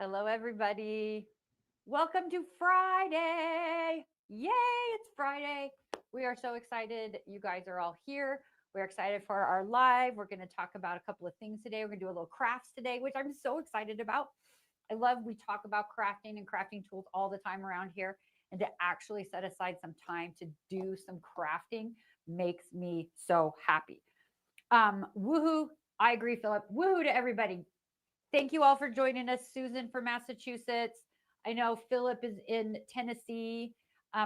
Hello, everybody. Welcome to Friday. Yay, it's Friday. We are so excited. You guys are all here. We're excited for our live. We're going to talk about a couple of things today. We're going to do a little crafts today, which I'm so excited about. I love we talk about crafting and crafting tools all the time around here. And to actually set aside some time to do some crafting makes me so happy. Woohoo. I agree, Philip. Woohoo to everybody. Thank you all for joining us. Susan from Massachusetts. I know Philip is in Tennessee.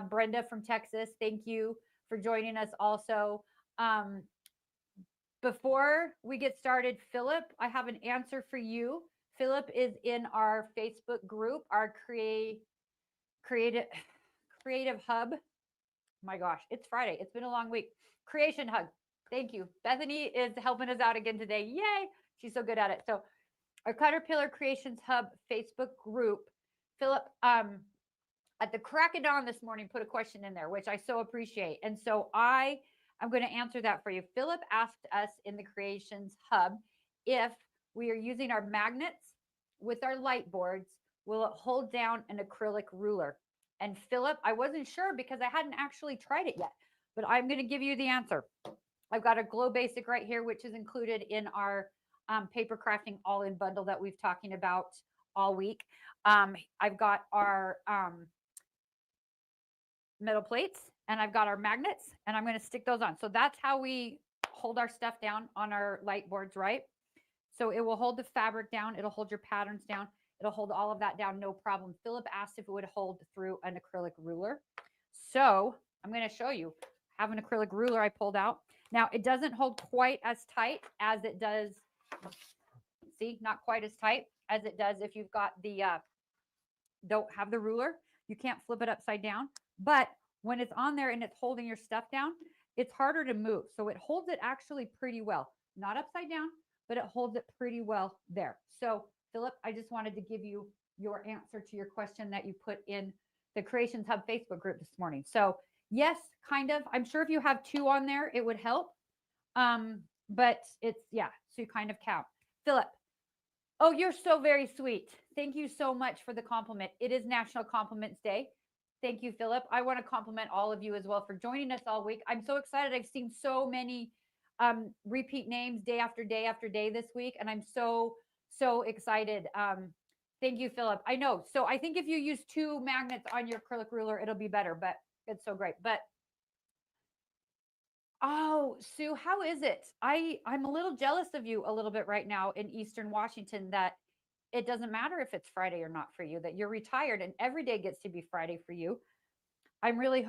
Brenda from Texas. Thank you for joining us also. Um, before we get started, Philip, I have an answer for you. Philip is in our Facebook group, our creative creative hub. My gosh, it's Friday. It's been a long week. Creation hug. Thank you. Bethany is helping us out again today. Yay! She's so good at it. So our Caterpillar Creations Hub Facebook group. Philip, at the crack of dawn this morning, put a question in there, which I so appreciate. And so I'm going to answer that for you. Philip asked us in the Creations Hub if we are using our magnets with our light boards, will it hold down an acrylic ruler? And Philip, I wasn't sure because I hadn't actually tried it yet, but I'm going to give you the answer. I've got a Glow Basic right here, which is included in our paper crafting all-in bundle that we've talking about all week. I've got our metal plates and I've got our magnets and I'm going to stick those on. So that's how we hold our stuff down on our light boards, right? So it will hold the fabric down. It'll hold your patterns down. It'll hold all of that down. No problem. Philip asked if it would hold through an acrylic ruler. So I'm going to show you. I have an acrylic ruler I pulled out. Now it doesn't hold quite as tight as it does. See, not quite as tight as it does if you've got the don't have the ruler. You can't flip it upside down. But when it's on there and it's holding your stuff down, it's harder to move. So it holds it actually pretty well. Not upside down, but it holds it pretty well there. So, Philip, I just wanted to give you your answer to your question that you put in the Creations Hub Facebook group this morning. So, yes, kind of. I'm sure if you have two on there, it would help. But it's, yeah, so you kind of count. Philip, oh, you're so very sweet. Thank you so much for the compliment. It is National Compliments Day. Thank you, Philip. I want to compliment all of you as well for joining us all week. I'm so excited. I've seen so many repeat names day after day after day this week, and I'm so excited. Thank you, Philip. I know. So I think if you use two magnets on your acrylic ruler, it'll be better. But it's so great. But oh, Sue, how is it? I'm a little jealous of you a little bit right now in Eastern Washington that it doesn't matter if it's Friday or not for you, that you're retired and every day gets to be Friday for you. I'm really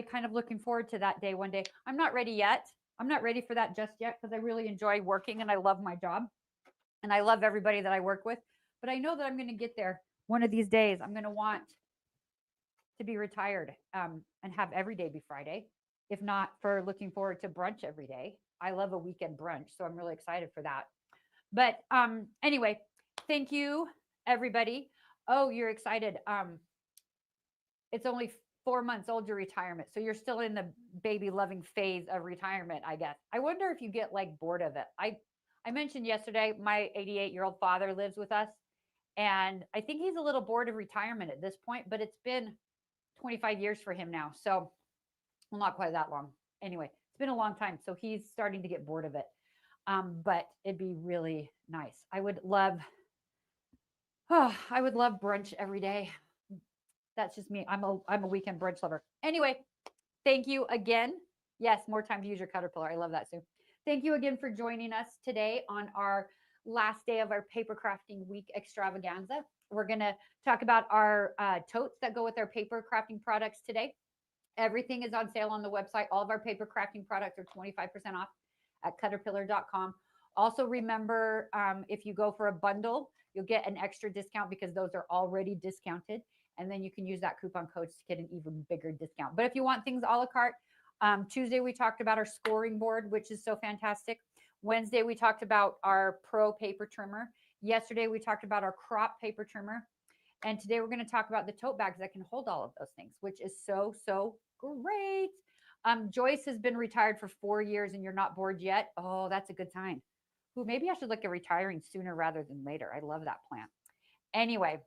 kind of looking forward to that day one day. I'm not ready yet. I'm not ready for that just yet because I really enjoy working and I love my job and I love everybody that I work with. But I know that I'm going to get there one of these days. I'm going to want to be retired and have every day be Friday, if not for looking forward to brunch every day. I love a weekend brunch, so I'm really excited for that. But anyway, thank you, everybody. Oh, you're excited. It's only 4 months old, your retirement. So you're still in the baby loving phase of retirement, I guess. I wonder if you get like bored of it. I mentioned yesterday my 88-year-old father lives with us. And I think he's a little bored of retirement at this point, but it's been 25 years for him now. So, well, not quite that long. Anyway, it's been a long time. So he's starting to get bored of it. But it'd be really nice. I would love brunch every day. That's just me. I'm a weekend brunch lover. Anyway, thank you again. Yes, more time to use your caterpillar. I love that, Sue. Thank you again for joining us today on our last day of our paper crafting week extravaganza. We're going to talk about our totes that go with our paper crafting products today. Everything is on sale on the website. All of our paper crafting products are 25% off at caterpillar.com. Also, remember if you go for a bundle, you'll get an extra discount because those are already discounted. And then you can use that coupon code to get an even bigger discount. But if you want things a la carte, Tuesday we talked about our scoring board, which is so fantastic. Wednesday we talked about our Pro paper trimmer. Yesterday we talked about our Crop paper trimmer. And today we're going to talk about the tote bags that can hold all of those things, which is so great. Joyce has been retired for 4 years and you're not bored yet. Oh, that's a good sign. Ooh, maybe I should look at retiring sooner rather than later. I love that plan. Anyway,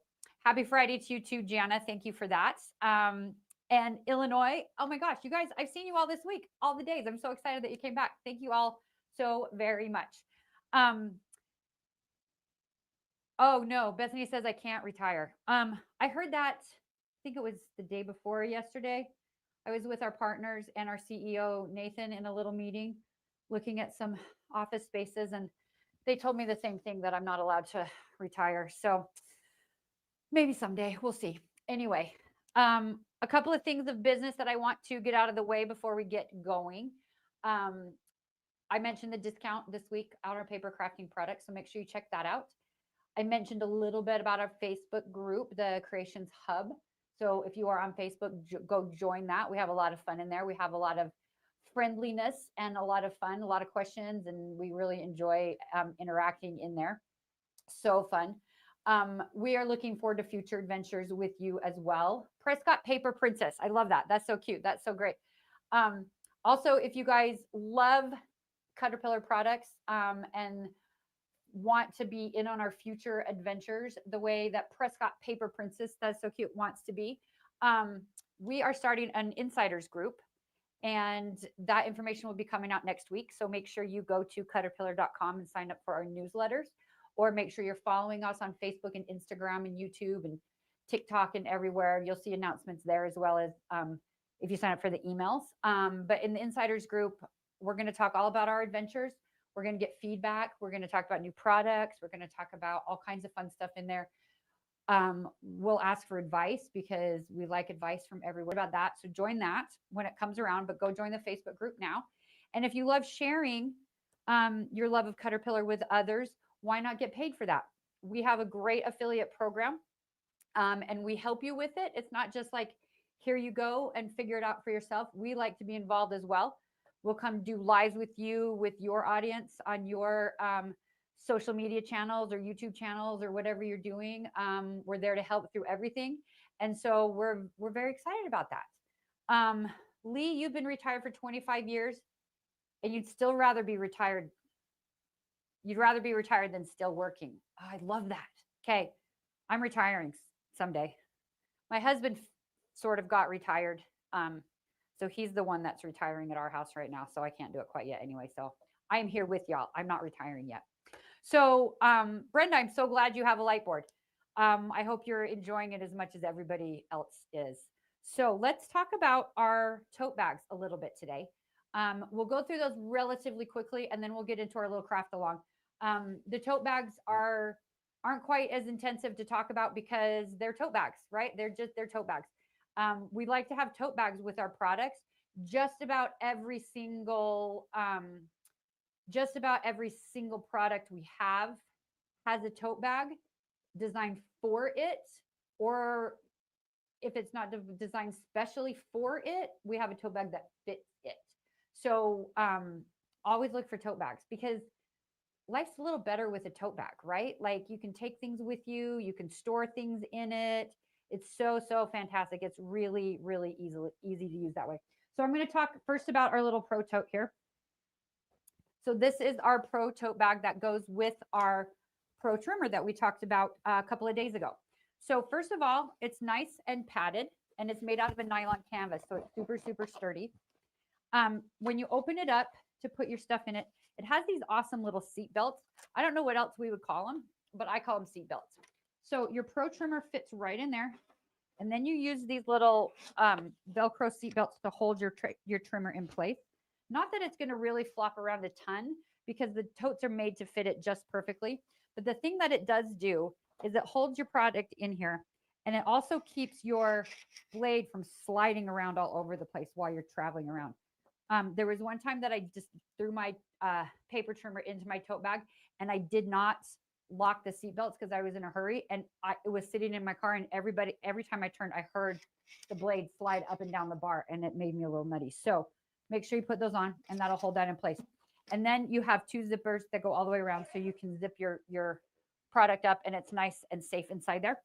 happy Friday to you too, Jana. Thank you for that. And Illinois, oh my gosh, you guys, I've seen you all this week, all the days. I'm so excited that you came back. Thank you all so very much. Um, oh no, Bethany says I can't retire. I heard that, I think it was the day before yesterday. I was with our partners and our CEO, Nathan, in a little meeting looking at some office spaces, and they told me the same thing, that I'm not allowed to retire. So maybe someday, we'll see. Anyway, a couple of things of business that I want to get out of the way before we get going. Um, I mentioned the discount this week on our paper crafting products, so make sure you check that out. I mentioned a little bit about our Facebook group, the Creations Hub. So if you are on Facebook, go join that. We have a lot of fun in there. We have a lot of friendliness and a lot of fun, a lot of questions, and we really enjoy interacting in there. So fun. We are looking forward to future adventures with you as well. Prescott Paper Princess. I love that. That's so cute. That's so great. Also, if you guys love Caterpillar products and want to be in on our future adventures the way that Prescott Paper Princess, that's so cute, wants to be, we are starting an insiders group, and that information will be coming out next week. So make sure you go to caterpillar.com and sign up for our newsletters, or make sure you're following us on Facebook and Instagram and YouTube and TikTok and everywhere. You'll see announcements there, as well as if you sign up for the emails. But in the insiders group, we're going to talk all about our adventures. We're going to get feedback. We're going to talk about new products. We're going to talk about all kinds of fun stuff in there. We'll ask for advice because we like advice from everyone about that. So join that when it comes around, but go join the Facebook group now. And if you love sharing your love of Caterpillar with others, why not get paid for that? We have a great affiliate program, and we help you with it. It's not just like, here you go and figure it out for yourself. We like to be involved as well. We'll come do lives with you, with your audience on your social media channels or YouTube channels or whatever you're doing. We're there to help through everything. And so we're very excited about that. Lee, you've been retired for 25 years and you'd still rather be retired. You'd rather be retired than still working. Oh, I love that. Okay. I'm retiring someday. My husband sort of got retired. So he's the one that's retiring at our house right now. So I can't do it quite yet anyway. So I am here with y'all. I'm not retiring yet. So Brenda, I'm so glad you have a light board. I hope you're enjoying it as much as everybody else is. So let's talk about our tote bags a little bit today. We'll go through those relatively quickly, and then we'll get into our little craft along. The tote bags aren't quite as intensive to talk about because they're tote bags, right? They're tote bags. We like to have tote bags with our products. Just about every single product we have has a tote bag designed for it, or if it's not designed specially for it, we have a tote bag that fits it. So always look for tote bags, because life's a little better with a tote bag, right? Like, you can take things with you, you can store things in it. It's so fantastic. It's really, really easy to use that way. So I'm going to talk first about our little Pro Tote here. So this is our Pro Tote bag that goes with our Pro Trimmer that we talked about a couple of days ago. So first of all, it's nice and padded, and it's made out of a nylon canvas, so it's super sturdy. When you open it up to put your stuff in it, it has these awesome little seat belts. I don't know what else we would call them, but I call them seat belts. So your Pro Trimmer fits right in there. And then you use these little Velcro seat belts to hold your trimmer in place. Not that it's going to really flop around a ton, because the totes are made to fit it just perfectly. But the thing that it does do is it holds your product in here, and it also keeps your blade from sliding around all over the place while you're traveling around. There was one time that I just threw my paper trimmer into my tote bag, and I did not lock the seat belts because I was in a hurry, and it was sitting in my car, and every time I turned, I heard the blade slide up and down the bar, and it made me a little nutty. So make sure you put those on, and that'll hold that in place. And then you have two zippers that go all the way around, so you can zip your product up, and it's nice and safe inside there.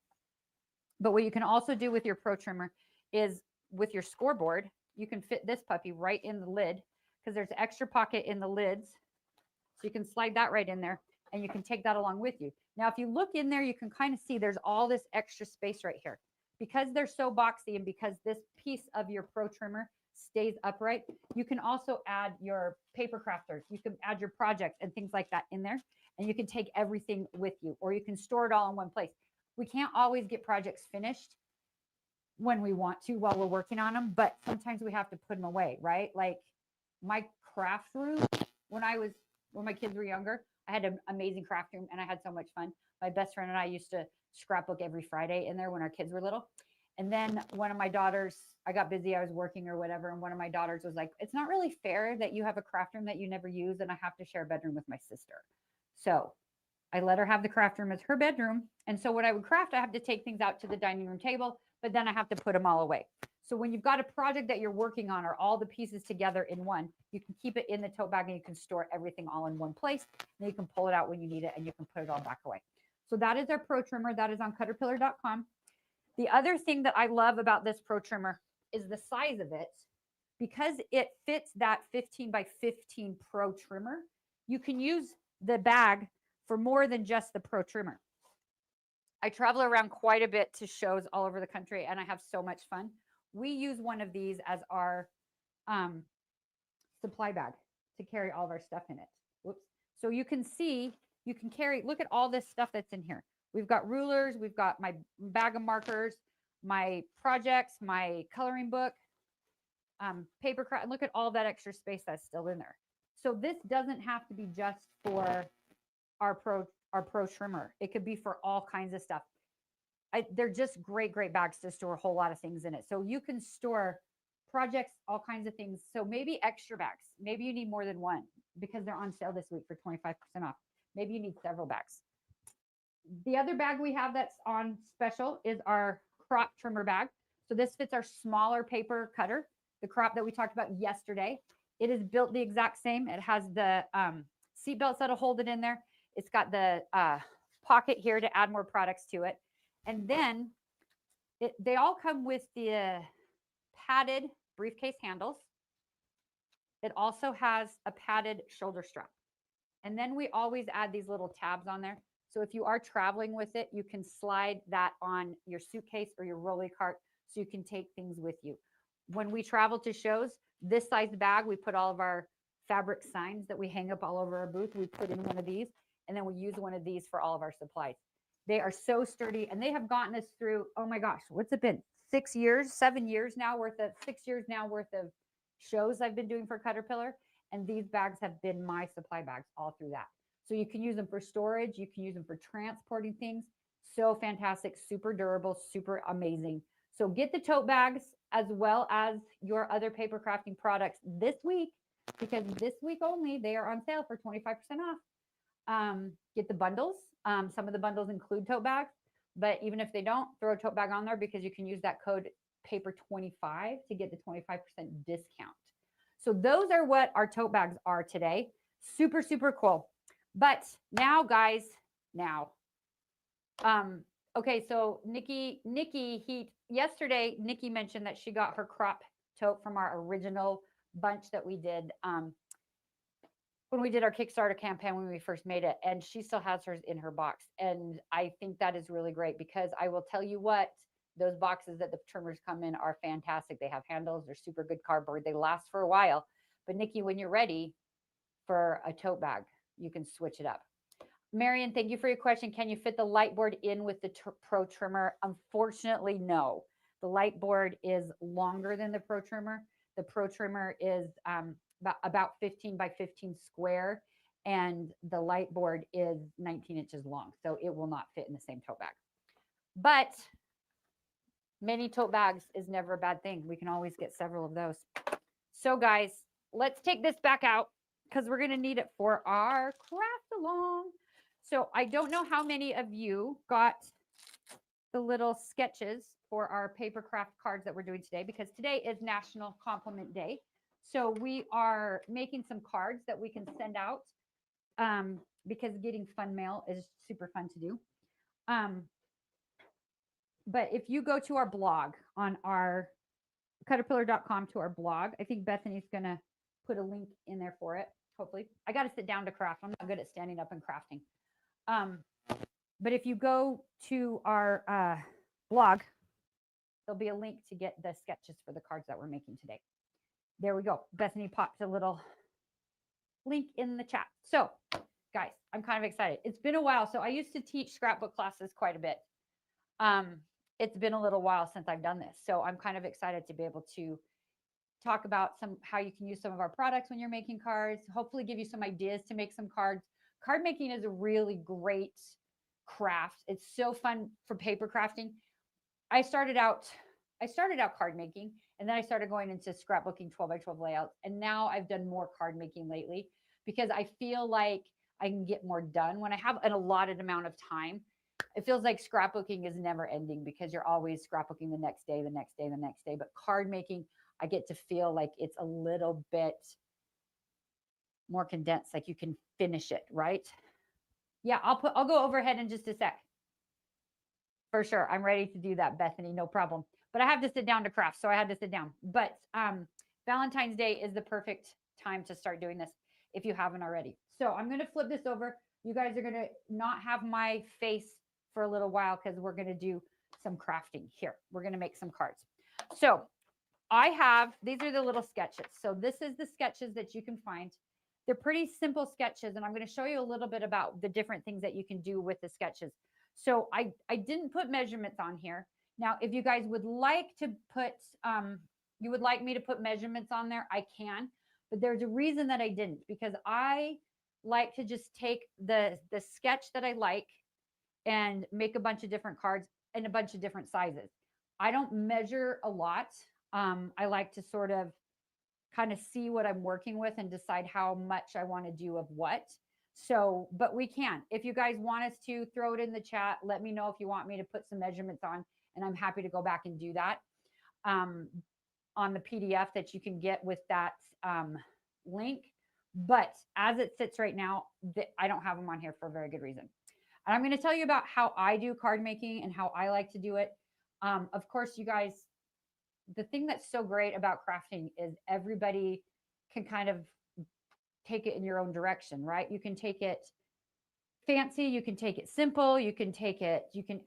But what you can also do with your Pro Trimmer is, with your scoreboard, you can fit this puppy right in the lid, because there's an extra pocket in the lids. So you can slide that right in there. and you can take that along with you. Now, if you look in there, you can kind of see there's all this extra space right here. Because they're so boxy and because this piece of your Pro Trimmer stays upright, you can also add your paper crafters. You can add your projects and things like that in there, and you can take everything with you, or you can store it all in one place. We can't always get projects finished when we want to while we're working on them, but sometimes we have to put them away, right? Like my craft room, when my kids were younger, I had an amazing craft room and I had so much fun. My best friend and I used to scrapbook every Friday in there when our kids were little. And then one of my daughters, I got busy, I was working or whatever, and one of my daughters was like, it's not really fair that you have a craft room that you never use and I have to share a bedroom with my sister. So I let her have the craft room as her bedroom. And so when I would craft, I have to take things out to the dining room table, but then I have to put them all away. So when you've got a project that you're working on or all the pieces together in one, you can keep it in the tote bag and you can store everything all in one place. And you can pull it out when you need it and you can put it all back away. So that is our Pro Trimmer. That is on Caterpillar.com. The other thing that I love about this Pro Trimmer is the size of it. Because it fits that 15 by 15 Pro Trimmer, you can use the bag for more than just the Pro Trimmer. I travel around quite a bit to shows all over the country and I have so much fun. We use one of these as our supply bag to carry all of our stuff in it. Whoops. So you can see, you can carry, look at all this stuff that's in here. We've got rulers, we've got my bag of markers, my projects, my coloring book, paper craft. Look at all that extra space that's still in there. So this doesn't have to be just for our Pro Trimmer. It could be for all kinds of stuff. They're just great bags to store a whole lot of things in it. So you can store projects, all kinds of things. So maybe extra bags. Maybe you need more than one because they're on sale this week for 25% off. Maybe you need several bags. The other bag we have that's on special is our crop trimmer bag. So this fits our smaller paper cutter, the crop that we talked about yesterday. It is built the exact same. It has the seat belts that'll hold it in there. It's got the pocket here to add more products to it. And then they all come with the padded briefcase handles. It also has a padded shoulder strap. And then we always add these little tabs on there. So if you are traveling with it, you can slide that on your suitcase or your rolly cart so you can take things with you. When we travel to shows, this size bag, we put all of our fabric signs that we hang up all over our booth. We put in one of these, and then we use one of these for all of our supplies. They are so sturdy, and they have gotten us through, oh my gosh, what's it been? 6 years, 7 years now worth of, 6 years now worth of shows I've been doing for Caterpillar. And these bags have been my supply bags all through that. So you can use them for storage. You can use them for transporting things. So fantastic, super durable, super amazing. So get the tote bags as well as your other paper crafting products this week, because this week only they are on sale for 25% off. Get the bundles. Some of the bundles include tote bags, but even if they don't, throw a tote bag on there because you can use that code paper25 to get the 25% discount. So those are what our tote bags are today. Super, super cool. But now, guys, okay, so yesterday, Nikki mentioned that she got her crop tote from our original bunch that we did when we did our Kickstarter campaign when we first made it, and she still has hers in her box. And I think that is really great because I will tell you what, those boxes that the trimmers come in are fantastic. They have handles, they're super good cardboard, they last for a while. But Nikki, when you're ready for a tote bag, you can switch it up. Marion, thank you for your question. Can you fit the light board in with the Pro Trimmer? Unfortunately, no. The light board is longer than the Pro Trimmer. The Pro Trimmer is about 15 by 15 square, and the light board is 19 inches long. So it will not fit in the same tote bag. But many tote bags is never a bad thing. We can always get several of those. So guys, let's take this back out because we're going to need it for our craft along. So I don't know how many of you got the little sketches for our paper craft cards that we're doing today, because today is National Compliment Day. So we are making some cards that we can send out because getting fun mail is super fun to do. But if you go to our blog on our caterpillar.com to our blog, I think Bethany's going to put a link in there for it. Hopefully. I got to sit down to craft. I'm not good at standing up and crafting. Um, but if you go to our blog, there'll be a link to get the sketches for the cards that we're making today. There we go. Bethany popped a little link in the chat. So, guys, I'm kind of excited. It's been a while. So I used to teach scrapbook classes quite a bit. It's been a little while since I've done this. So I'm kind of excited to be able to talk about some how you can use some of our products when you're making cards, hopefully give you some ideas to make some cards. Card making is a really great craft. It's so fun for paper crafting. I started out card making, and then I started going into scrapbooking 12 by 12 layouts, and now I've done more card making lately because I feel like I can get more done when I have an allotted amount of time. It feels like scrapbooking is never ending because you're always scrapbooking the next day, the next day, the next day. But card making, I get to feel like it's a little bit more condensed, like you can finish it, right? Yeah, I'll go overhead in just a sec. For sure. I'm ready to do that, Bethany. No problem. But I have to sit down to craft, so I had to sit down. But Valentine's Day is the perfect time to start doing this if you haven't already. So I'm going to flip this over. You guys are going to not have my face for a little while because we're going to do some crafting here. We're going to make some cards. So I have, these are the little sketches. So this is the sketches that you can find. They're pretty simple sketches, and I'm going to show you a little bit about the different things that you can do with the sketches. So I didn't put measurements on here. Now, if you guys would like to put, you would like me to put measurements on there, I can. But there's a reason that I didn't, because I like to just take the sketch that I like and make a bunch of different cards in a bunch of different sizes. I don't measure a lot. I like to sort of kind of see what I'm working with and decide how much I want to do of what. So, but we can. If you guys want us to, throw it in the chat. Let me know if you want me to put some measurements on, and I'm happy to go back and do that on the PDF that you can get with that link. But as it sits right now, I don't have them on here for a very good reason. And I'm going to tell you about how I do card making and how I like to do it. Of course, you guys, the thing that's so great about crafting is everybody can kind of take it in your own direction, right? You can take it fancy, you can take it simple, you can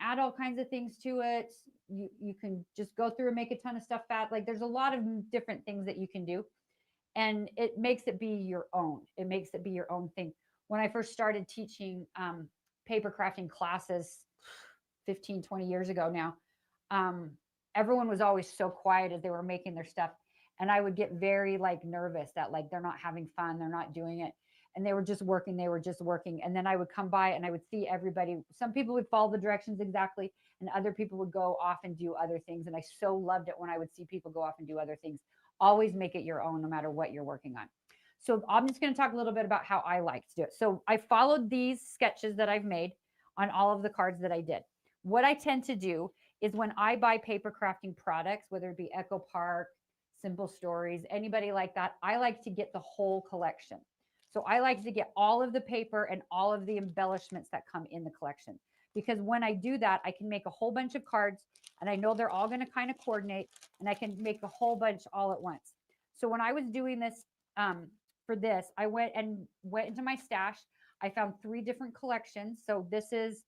add all kinds of things to it. You can just go through and make a ton of stuff fat. Like there's a lot of different things that you can do. And it makes it be your own. It makes it be your own thing. When I first started teaching paper crafting classes 15, 20 years ago now, everyone was always so quiet as they were making their stuff. And I would get very like nervous that like they're not having fun, they're not doing it. And they were just working. And then I would come by and I would see everybody. Some people would follow the directions exactly, and other people would go off and do other things. And I so loved it when I would see people go off and do other things. Always make it your own, no matter what you're working on. So I'm just going to talk a little bit about how I like to do it. So I followed these sketches that I've made on all of the cards that I did. What I tend to do is when I buy paper crafting products, whether it be Echo Park, Simple Stories, anybody like that, I like to get the whole collection. So I like to get all of the paper and all of the embellishments that come in the collection. Because when I do that, I can make a whole bunch of cards, and I know they're all going to kind of coordinate, and I can make a whole bunch all at once. So when I was doing this for this, I went into my stash. I found 3 different collections. So this is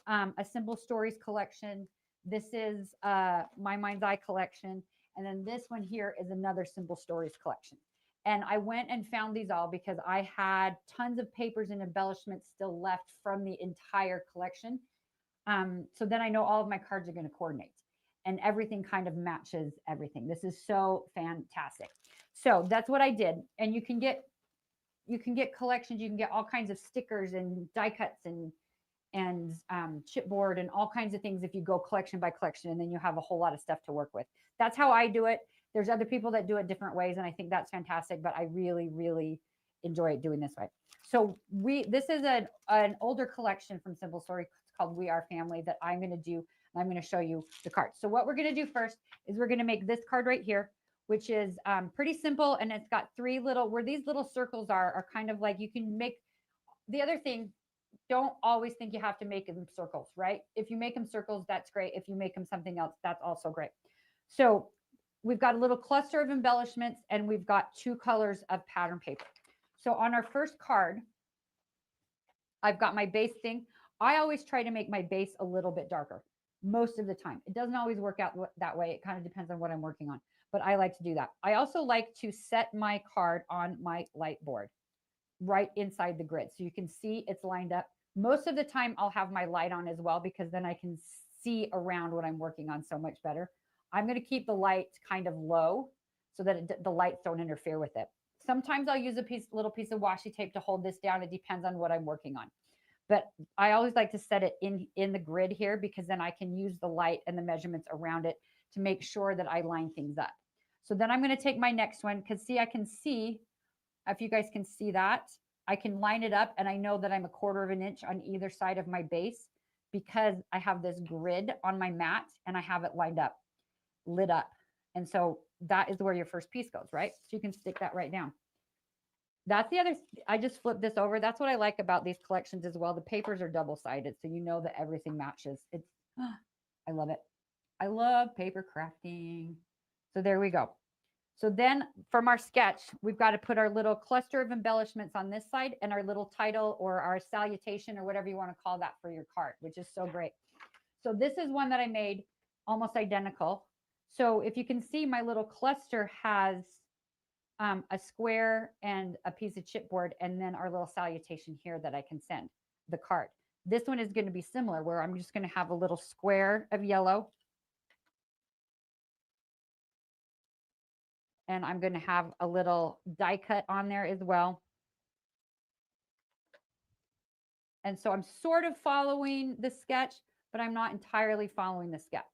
a Simple Stories collection. This is My Mind's Eye collection. And then this one here is another Simple Stories collection. And I went and found these all because I had tons of papers and embellishments still left from the entire collection. So then I know all of my cards are going to coordinate and everything kind of matches everything. This is so fantastic. So that's what I did. And you can get collections. You can get all kinds of stickers and die cuts and chipboard and all kinds of things if you go collection by collection, and then you have a whole lot of stuff to work with. That's how I do it. There's other people that do it different ways, and I think that's fantastic, but I really, really enjoy it doing this way. So this is an older collection from Simple Story. It's called We Are Family that I'm going to do, and I'm going to show you the cards. So what we're going to do first is we're going to make this card right here, which is pretty simple, and it's got 3 little, where these little circles are kind of like, you can make, the other thing, don't always think you have to make them circles, right? If you make them circles, that's great. If you make them something else, that's also great. So we've got a little cluster of embellishments, and we've got 2 colors of pattern paper. So on our first card, I've got my base thing. I always try to make my base a little bit darker most of the time. It doesn't always work out that way. It kind of depends on what I'm working on, but I like to do that. I also like to set my card on my light board right inside the grid so you can see it's lined up. Most of the time, I'll have my light on as well because then I can see around what I'm working on so much better. I'm going to keep the light kind of low so that the lights don't interfere with it. Sometimes I'll use a little piece of washi tape to hold this down. It depends on what I'm working on. But I always like to set it in the grid here because then I can use the light and the measurements around it to make sure that I line things up. So then I'm going to take my next one because see, I can see, if you guys can see that, I can line it up and I know that I'm a 1/4 of an inch on either side of my base because I have this grid on my mat and I have it lined up, lit up. And so that is where your first piece goes, right? So you can stick that right down. That's the other, I just flipped this over. That's what I like about these collections as well. The papers are double-sided, so you know that everything matches. It's, I love it. I love paper crafting. So there we go. So then from our sketch, we've got to put our little cluster of embellishments on this side and our little title or our salutation or whatever you want to call that for your card, which is so great. So this is one that I made almost identical. So if you can see, my little cluster has a square and a piece of chipboard, and then our little salutation here that I can send the card. This one is going to be similar, where I'm just going to have a little square of yellow. And I'm going to have a little die cut on there as well. And so I'm sort of following the sketch, but I'm not entirely following the sketch.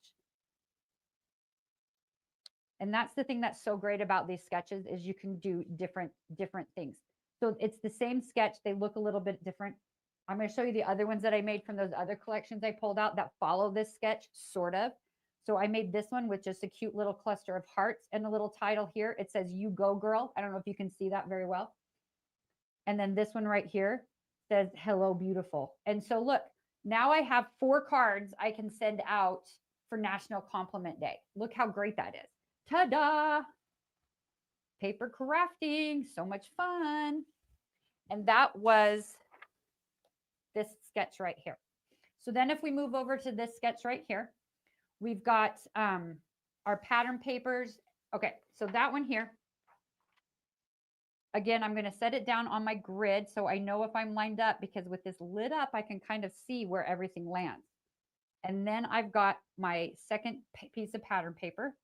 And that's the thing that's so great about these sketches is you can do different things. So it's the same sketch. They look a little bit different. I'm going to show you the other ones that I made from those other collections I pulled out that follow this sketch, sort of. So I made this one with just a cute little cluster of hearts and a little title here. It says, "You go, girl." I don't know if you can see that very well. And then this one right here says, "Hello, beautiful." And so look, now I have 4 cards I can send out for National Compliment Day. Look how great that is. Ta-da! Paper crafting, so much fun. And that was this sketch right here. So then if we move over to this sketch right here, we've got our pattern papers. Okay, so that one here, again, I'm going to set it down on my grid so I know if I'm lined up, because with this lit up, I can kind of see where everything lands. And then I've got my second piece of pattern paper,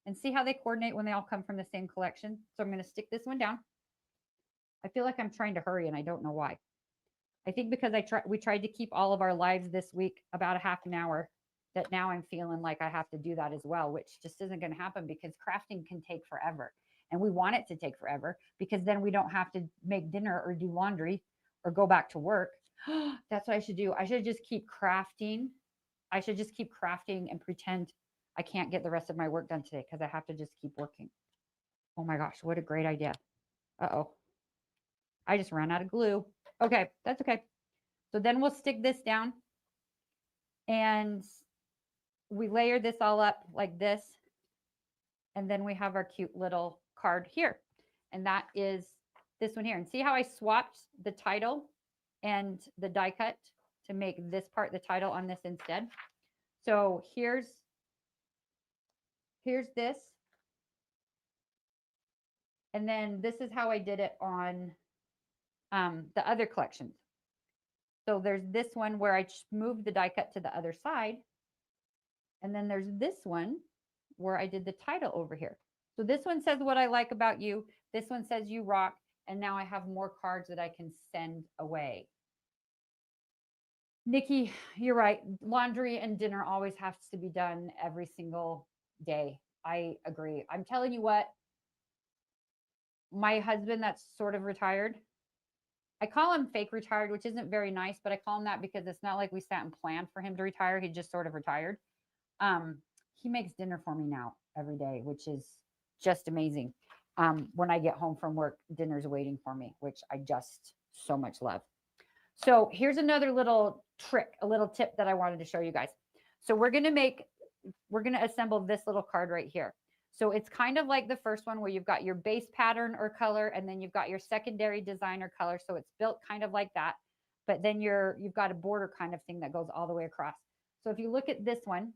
and see how they coordinate when they all come from the same collection. So I'm going to stick this one down. I feel like I'm trying to hurry and I don't know why. I think because we tried to keep all of our lives this week about a half an hour, that now I'm feeling like I have to do that as well, which just isn't going to happen because crafting can take forever. And we want it to take forever because then we don't have to make dinner or do laundry or go back to work. That's what I should do. I should just keep crafting. I should just keep crafting and pretend I can't get the rest of my work done today because I have to just keep working. Oh my gosh, what a great idea. Uh-oh. I just ran out of glue. Okay, that's okay. So then we'll stick this down and we layer this all up like this. And then we have our cute little card here. And that is this one here. And see how I swapped the title and the die cut to make this part the title on this instead. So here's this. And then this is how I did it on the other collections. So there's this one where I just moved the die cut to the other side. And then there's this one where I did the title over here. So this one says, "What I like about you." This one says, "You rock." And now I have more cards that I can send away. Nikki, you're right. Laundry and dinner always has to be done every single day. I agree. I'm telling you what, my husband that's sort of retired, I call him fake retired, which isn't very nice, but I call him that because it's not like we sat and planned for him to retire. He just sort of retired. He makes dinner for me now every day, which is just amazing. When I get home from work, dinner's waiting for me, which I just so much love. So here's another little trick, a little tip that I wanted to show you guys. So we're going to assemble this little card right here. So it's kind of like the first one where you've got your base pattern or color, and then you've got your secondary designer color. So it's built kind of like that. but then you've got a border kind of thing that goes all the way across. So if you look at this one,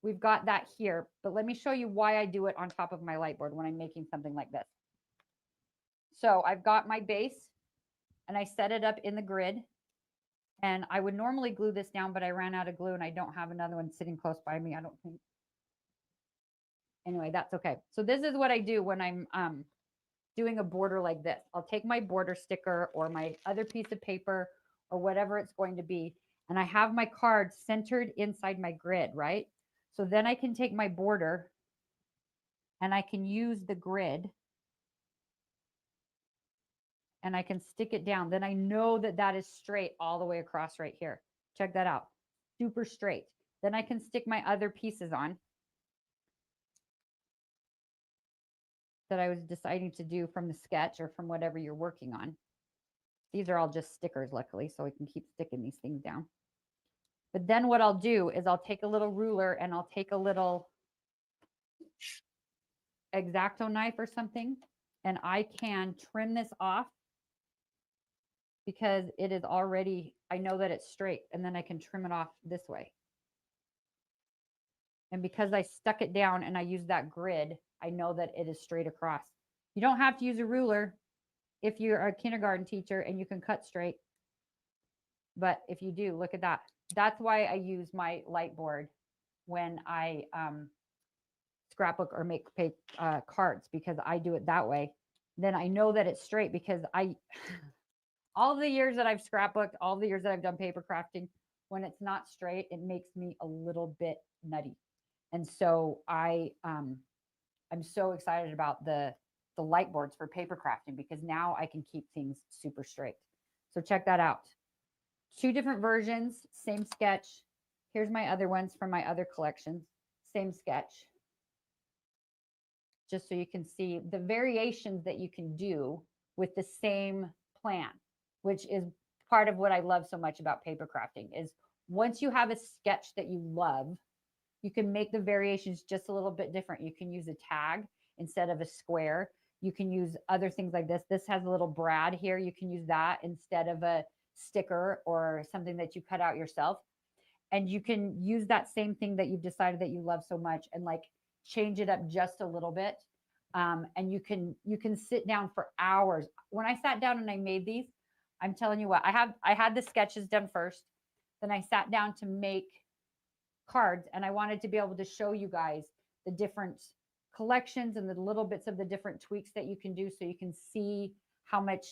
we've got that here, but let me show you why I do it on top of my light board when I'm making something like this. So I've got my base and I set it up in the grid, and I would normally glue this down, but I ran out of glue and I don't have another one sitting close by me, I don't think. Anyway, that's okay. So this is what I do when I'm doing a border like this. I'll take my border sticker or my other piece of paper or whatever it's going to be, and I have my card centered inside my grid, right? So then I can take my border and I can use the grid and I can stick it down. Then I know that that is straight all the way across right here. Check that out. Super straight. Then I can stick my other pieces on that I was deciding to do from the sketch or from whatever you're working on. These are all just stickers, luckily, so I can keep sticking these things down. But then what I'll do is I'll take a little ruler and I'll take a little X-Acto knife or something, and I can trim this off because it is already, I know that it's straight, and then I can trim it off this way. And because I stuck it down and I use that grid, I know that it is straight across. You don't have to use a ruler if you're a kindergarten teacher and you can cut straight. But if you do, look at that. That's why I use my light board when I scrapbook or make cards, because I do it that way. Then I know that it's straight because all the years that I've scrapbooked, all the years that I've done paper crafting, when it's not straight, it makes me a little bit nutty. And so I'm so excited about the light boards for paper crafting because now I can keep things super straight. So check that out. 2 different versions, same sketch. Here's my other ones from my other collections, same sketch. Just so you can see the variations that you can do with the same plan, which is part of what I love so much about paper crafting is once you have a sketch that you love, you can make the variations just a little bit different. You can use a tag instead of a square. You can use other things like this. This has a little brad here. You can use that instead of a sticker or something that you cut out yourself. And you can use that same thing that you've decided that you love so much and like change it up just a little bit. And you can sit down for hours. When I sat down and I made these, I'm telling you what, I had the sketches done first. Then I sat down to make cards, and I wanted to be able to show you guys the different collections and the little bits of the different tweaks that you can do so you can see how much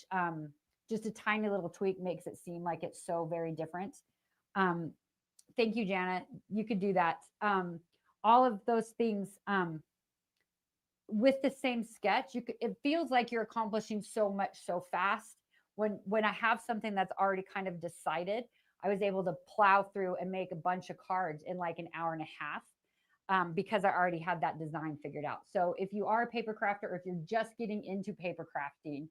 just a tiny little tweak makes it seem like it's so very different. Thank you, Janet. You could do that. All of those things with the same sketch, it feels like you're accomplishing so much so fast. When I have something that's already kind of decided, I was able to plow through and make a bunch of cards in like an hour and a half because I already had that design figured out. So if you are a paper crafter or if you're just getting into paper crafting,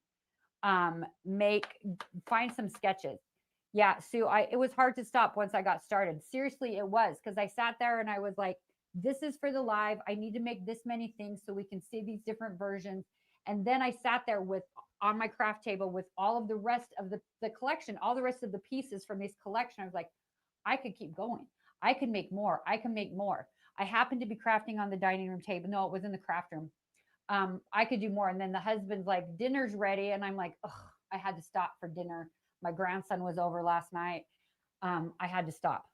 find some sketches. Yeah, Sue, it was hard to stop once I got started. Seriously, it was, because I sat there and I was like, this is for the live. I need to make this many things so we can see these different versions. And then I sat there on my craft table with all of the rest of the collection, all the rest of the pieces from this collection. I was like, I could keep going. I could make more. I can make more. I happened to be crafting on the dining room table. No, it was in the craft room. I could do more. And then the husband's like, dinner's ready. And I'm like, ugh, I had to stop for dinner. My grandson was over last night. I had to stop.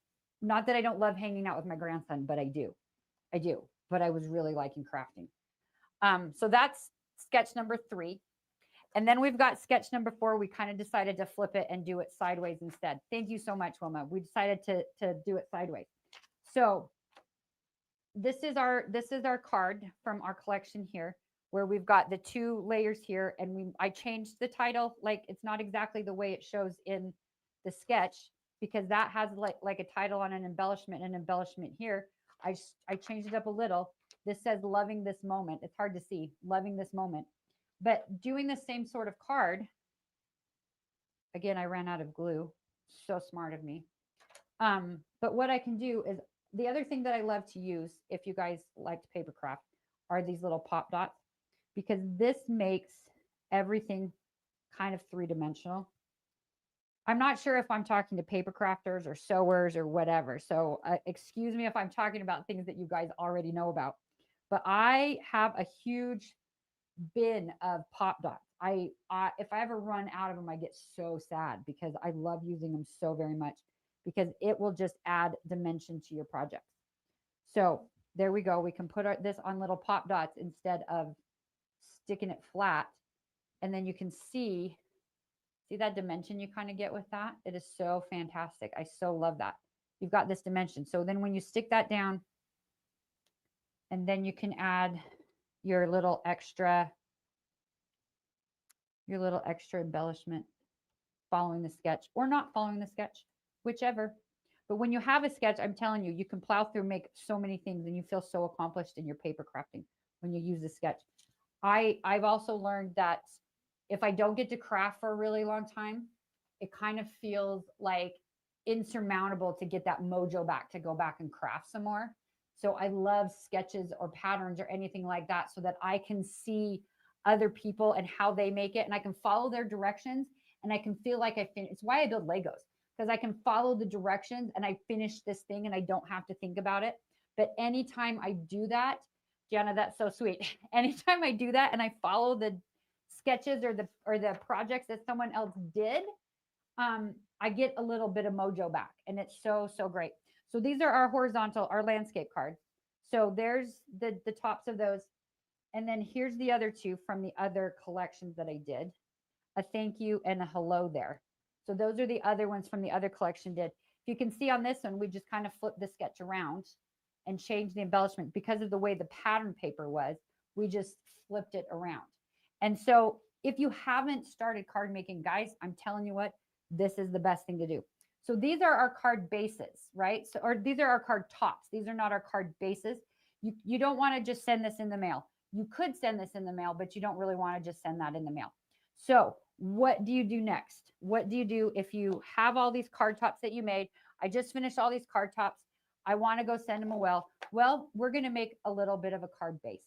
Not that I don't love hanging out with my grandson, but I do. But I was really liking crafting. So that's sketch number 3. And then we've got sketch number 4. We kind of decided to flip it and do it sideways instead. Thank you so much, Wilma. We decided to do it sideways. So this is our card from our collection here, where we've got the 2 layers here, and I changed the title. Like it's not exactly the way it shows in the sketch because that has like a title on an embellishment here. I changed it up a little. This says loving this moment. It's hard to see, loving this moment. But doing the same sort of card, again, I ran out of glue. So smart of me. But what I can do is, the other thing that I love to use, if you guys like to paper craft, are these little pop dots, because this makes everything kind of 3-dimensional. I'm not sure if I'm talking to paper crafters or sewers or whatever. So excuse me if I'm talking about things that you guys already know about. But I have a huge bin of pop dots. I if I ever run out of them, I get so sad because I love using them so very much because it will just add dimension to your projects. So there we go. We can put this on little pop dots instead of sticking it flat, and then you can see that dimension you kind of get with that. It is so fantastic. I so love that. You've got this dimension. So then when you stick that down, and then you can add your little extra embellishment following the sketch or not following the sketch, whichever. But when you have a sketch, I'm telling you, you can plow through, make so many things, and you feel so accomplished in your paper crafting when you use the sketch. I've also learned that if I don't get to craft for a really long time, it kind of feels like insurmountable to get that mojo back to go back and craft some more. So I love sketches or patterns or anything like that so that I can see other people and how they make it and I can follow their directions and I can feel like I finish. It's why I build Legos because I can follow the directions and I finish this thing and I don't have to think about it. But anytime I do that, Gianna, that's so sweet. Anytime I do that and I follow the sketches or the projects that someone else did, I get a little bit of mojo back, and it's so great. So these are our landscape cards. So there's the tops of those, and then here's the other two from the other collections that I did. A thank you and a hello there. So those are the other ones from the other collection did. If you can see on this one, we just kind of flipped the sketch around and changed the embellishment because of the way the pattern paper was. We just flipped it around. And so if you haven't started card making, guys, I'm telling you what, this is the best thing to do. So these are our card bases, right? So, or these are our card tops. These are not our card bases. You don't want to just send this in the mail. You could send this in the mail, but you don't really want to just send that in the mail. So what do you do next? What do you do if you have all these card tops that you made? I just finished all these card tops. I want to go send them away. Well, we're going to make a little bit of a card base.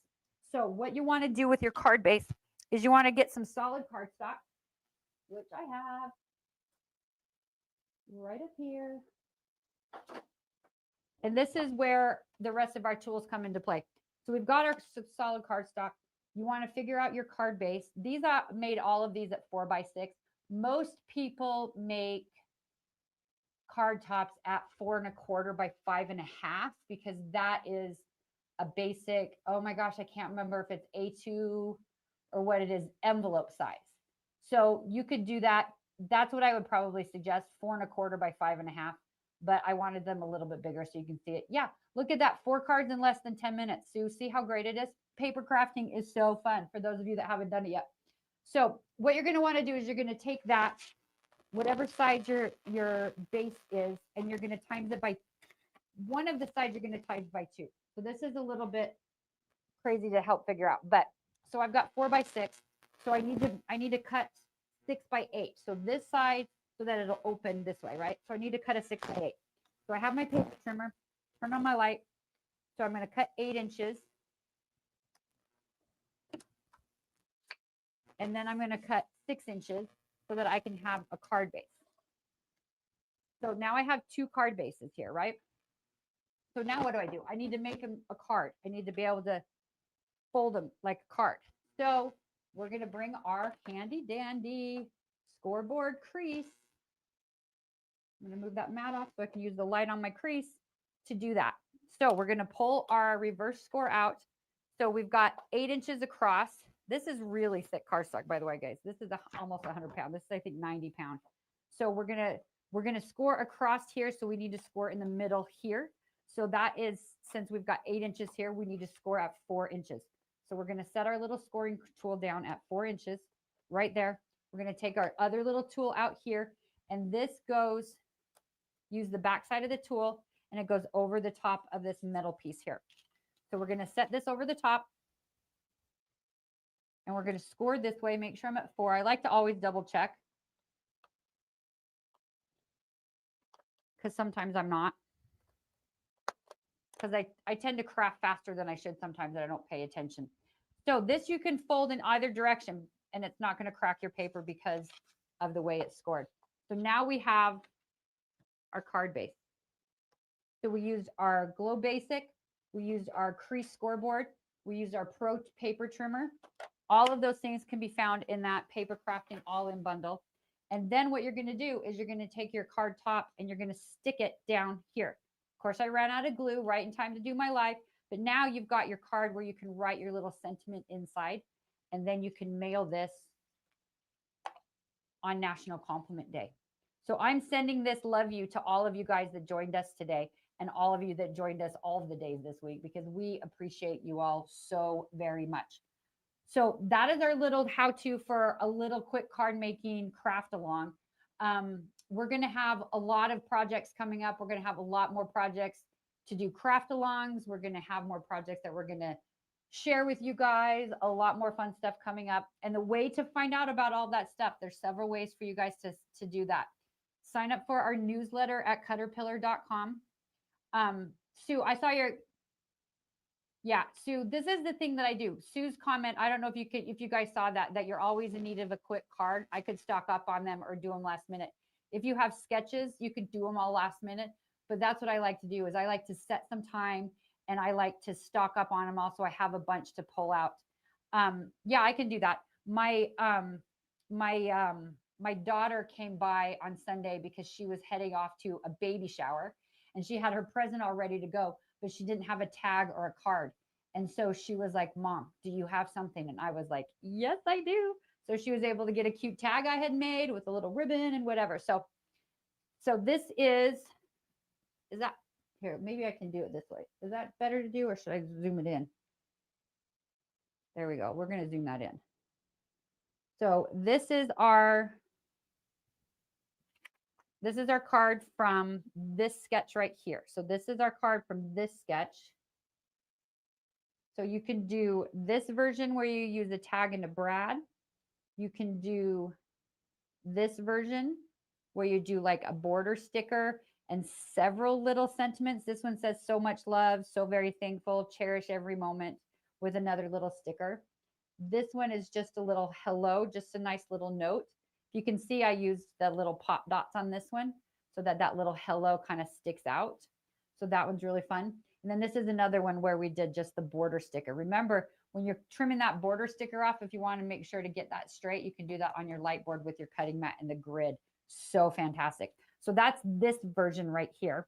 So what you want to do with your card base is you want to get some solid cardstock, which I have right up here. And this is where the rest of our tools come into play. So we've got our solid cardstock. You want to figure out your card base. These are made all of these at 4x6. Most people make card tops at 4.25 by 5.5 because that is a basic, oh my gosh, I can't remember if it's A2 or what it is, envelope size. So you could do that. That's what I would probably suggest, 4.25 by 5.5. But I wanted them a little bit bigger so you can see it. Yeah, look at that, 4 cards in less than 10 minutes. Sue, see how great it is? Paper crafting is so fun for those of you that haven't done it yet. So what you're going to want to do is you're going to take that, whatever size your base is, and you're going to times it by, one of the sides you're going to times by 2. So this is a little bit crazy to help figure out. But so I've got 4x6. So I need to cut 6x8. So this side, so that it'll open this way, right? So I need to cut a 6x8. So I have my paper trimmer, turn on my light. So I'm going to cut 8 inches. And then I'm going to cut 6 inches so that I can have a card base. So now I have 2 card bases here, right? So now what do? I need to make them a card. I need to be able to fold them like a card. So we're going to bring our handy dandy scoreboard crease. I'm going to move that mat off so I can use the light on my crease to do that. So we're going to pull our reverse score out. So we've got 8 inches across. This is really thick cardstock, by the way, guys. This is almost 100 pounds. This is, I think, 90 pounds. So we're gonna score across here. So we need to score in the middle here. So that is, since we've got 8 inches here, we need to score at 4 inches. So we're going to set our little scoring tool down at 4 inches right there. We're going to take our other little tool out here, and this goes, use the back side of the tool, and it goes over the top of this metal piece here. So we're going to set this over the top, and we're going to score this way, make sure I'm at 4. I like to always double check because sometimes I'm not. Because I tend to craft faster than I should sometimes and I don't pay attention. So this you can fold in either direction and it's not going to crack your paper because of the way it's scored. So now we have our card base. So we used our Glow Basic, we used our crease scoreboard, we used our Pro paper trimmer. All of those things can be found in that paper crafting all-in bundle. And then what you're going to do is you're going to take your card top and you're going to stick it down here. Of course, I ran out of glue right in time to do my live, but now you've got your card where you can write your little sentiment inside, and then you can mail this on National Compliment Day. So I'm sending this love you to all of you guys that joined us today and all of you that joined us all of the days this week, because we appreciate you all so very much. So that is our little how-to for a little quick card making craft along. We're going to have a lot of projects coming up. We're going to have a lot more projects to do craft alongs. We're going to have more projects that we're going to share with you guys, a lot more fun stuff coming up. And the way to find out about all that stuff, there's several ways for you guys to do that. Sign up for our newsletter at cutterpillar.com. Sue, I saw your, yeah, Sue, this is the thing that I do. Sue's comment, I don't know if you guys saw that you're always in need of a quick card. I could stock up on them or do them last minute. If you have sketches, you could do them all last minute, but that's what I like to do is I like to set some time and I like to stock up on them also. I have a bunch to pull out. Yeah, I can do that. My daughter came by on Sunday because she was heading off to a baby shower and she had her present all ready to go, but she didn't have a tag or a card. And so she was like, Mom, do you have something? And I was like, yes, I do. So she was able to get a cute tag I had made with a little ribbon and whatever. So this is that here? Maybe I can do it this way. Is that better to do or should I zoom it in? There we go. We're going to zoom that in. So this is our card from this sketch right here. So this is our card from this sketch. So you can do this version where you use a tag and a brad. You can do this version where you do like a border sticker and several little sentiments. This one says so much love, so very thankful, cherish every moment with another little sticker. This one is just a little hello, just a nice little note. You can see I used the little pop dots on this one so that little hello kind of sticks out. So that one's really fun. And then this is another one where we did just the border sticker. Remember, when you're trimming that border sticker off, if you want to make sure to get that straight, you can do that on your light board with your cutting mat and the grid. So fantastic. So that's this version right here.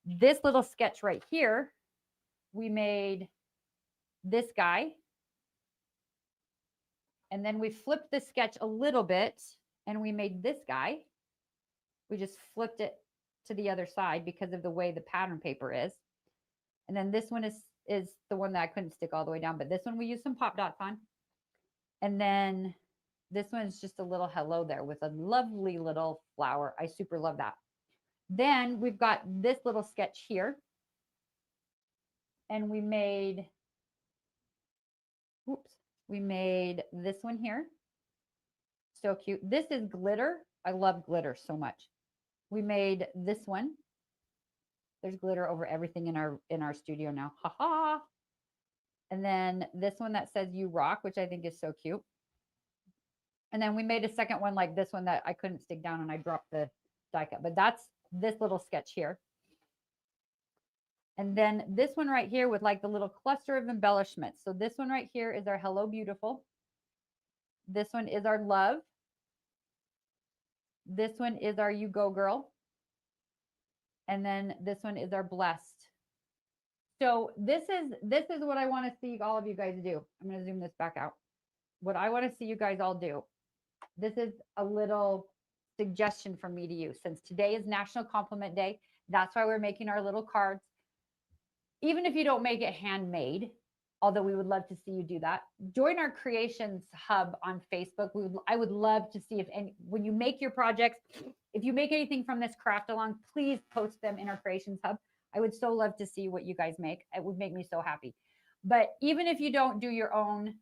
This little sketch right here, we made this guy. And then we flipped the sketch a little bit and we made this guy. We just flipped it to the other side because of the way the pattern paper is. And then this one is the one that I couldn't stick all the way down, but this one we used some pop dots on. And then this one is just a little hello there with a lovely little flower. I super love that. Then we've got this little sketch here. And we made, we made this one here. So cute. This is glitter. I love glitter so much. We made this one. There's glitter over everything in our studio now. Ha ha. And then this one that says you rock, which I think is so cute. And then we made a second one like this one that I couldn't stick down and I dropped the die cut. But that's this little sketch here. And then this one right here with like the little cluster of embellishments. So this one right here is our Hello Beautiful. This one is our Love. This one is our You Go Girl. And then this one is our Blessed. So this is what I want to see all of you guys do. I'm going to zoom this back out. What I want to see you guys all do. This is a little suggestion from me to you. Since today is National Compliment Day, that's why we're making our little cards. Even if you don't make it handmade, although we would love to see you do that, join our Creations Hub on Facebook. I would love to see when you make your projects, if you make anything from this craft along, please post them in our Creations Hub. I would so love to see what you guys make. It would make me so happy. But even if you don't do your own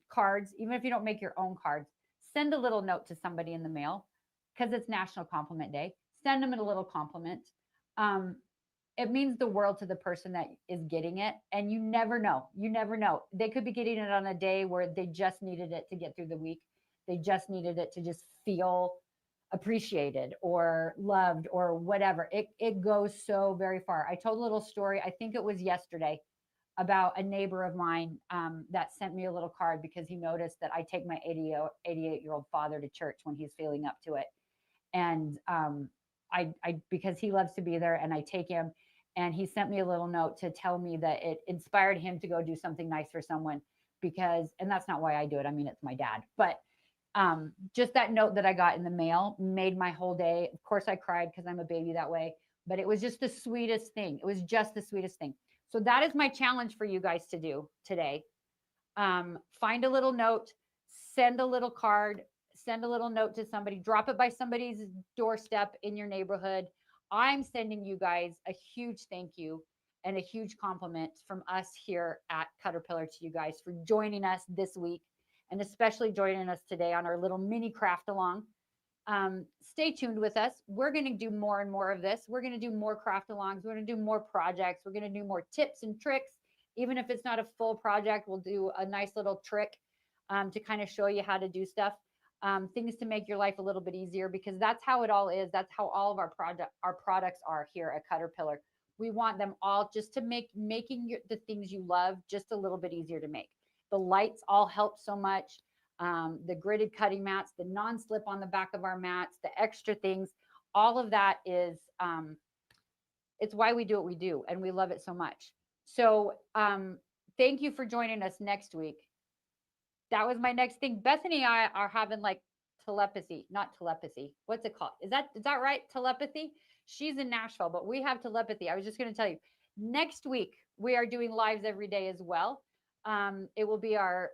cards, even if you don't make your own cards, send a little note to somebody in the mail because it's National Compliment Day. Send them a little compliment. It means the world to the person that is getting it. And you never know. You never know. They could be getting it on a day where they just needed it to get through the week. They just needed it to just feel appreciated or loved or whatever. It goes so very far. I told a little story, I think it was yesterday, about a neighbor of mine that sent me a little card because he noticed that I take my 88-year-old father to church when he's feeling up to it. And I because he loves to be there, and I take him. And he sent me a little note to tell me that it inspired him to go do something nice for someone. Because, and that's not why I do it. I mean, it's my dad, but just that note that I got in the mail made my whole day. Of course, I cried because I'm a baby that way, but it was just the sweetest thing. It was just the sweetest thing. So that is my challenge for you guys to do today. Find a little note, send a little card, send a little note to somebody, drop it by somebody's doorstep in your neighborhood. I'm sending you guys a huge thank you and a huge compliment from us here at Caterpillar to you guys for joining us this week, and especially joining us today on our little mini craft along. Stay tuned with us. We're going to do more and more of this. We're going to do more craft alongs. We're going to do more projects. We're going to do more tips and tricks. Even if it's not a full project, we'll do a nice little trick to kind of show you how to do stuff. Things to make your life a little bit easier, because that's how it all is. That's how all of our products are here at Caterpillar. We want them all just to make the things you love just a little bit easier to make. The lights all help so much. The gridded cutting mats, the non-slip on the back of our mats, the extra things, all of that is it's why we do what we do, and we love it so much. So thank you for joining us next week. That was my next thing. Bethany and I are having like telepathy, not telepathy. What's it called? Is that right? Telepathy. She's in Nashville, but we have telepathy. I was just going to tell you, next week we are doing lives every day as well. It will be our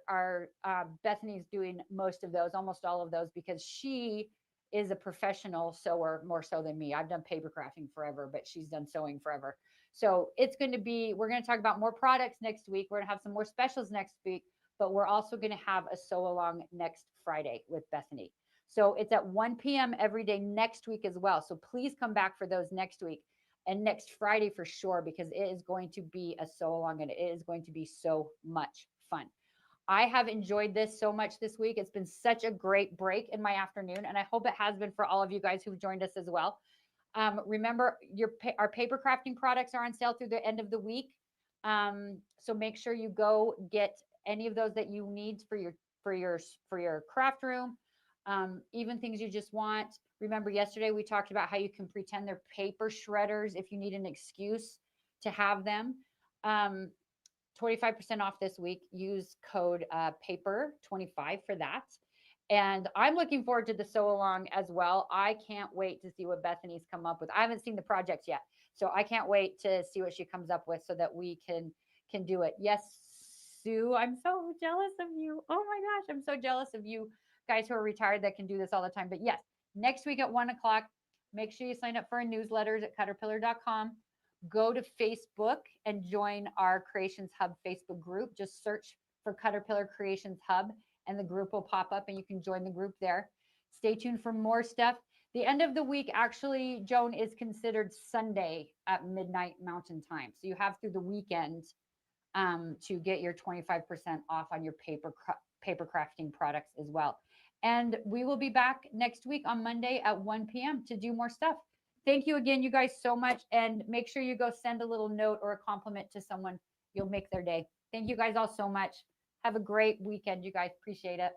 Bethany's doing most of those, almost all of those, because she is a professional sewer more so than me. I've done paper crafting forever, but she's done sewing forever. So it's going to be, we're going to talk about more products next week. We're going to have some more specials next week, but we're also going to have a sew along next Friday with Bethany. So it's at 1 p.m. every day next week as well. So please come back for those next week and next Friday for sure, because it is going to be a sew along and it is going to be so much fun. I have enjoyed this so much this week. It's been such a great break in my afternoon, and I hope it has been for all of you guys who've joined us as well. Remember, our paper crafting products are on sale through the end of the week. So make sure you go get any of those that you need for your craft room. Even things you just want. Remember, yesterday we talked about how you can pretend they're paper shredders if you need an excuse to have them. 25% off this week. Use code paper25 for that. And I'm looking forward to the sew along as well. I can't wait to see what Bethany's come up with. I haven't seen the projects yet, so I can't wait to see what she comes up with so that we can do it. Yes, Sue, I'm so jealous of you. Oh my gosh, I'm so jealous of you guys who are retired that can do this all the time. But yes, next week at 1 o'clock, make sure you sign up for our newsletters at caterpillar.com. Go to Facebook and join our Creations Hub Facebook group. Just search for Caterpillar Creations Hub and the group will pop up and you can join the group there. Stay tuned for more stuff. The end of the week, actually, Joan, is considered Sunday at midnight Mountain Time. So you have through the weekend to get your 25% off on your paper crafting products as well. And we will be back next week on Monday at 1 p.m. to do more stuff. Thank you again, you guys, so much. And make sure you go send a little note or a compliment to someone. You'll make their day. Thank you guys all so much. Have a great weekend, you guys. Appreciate it.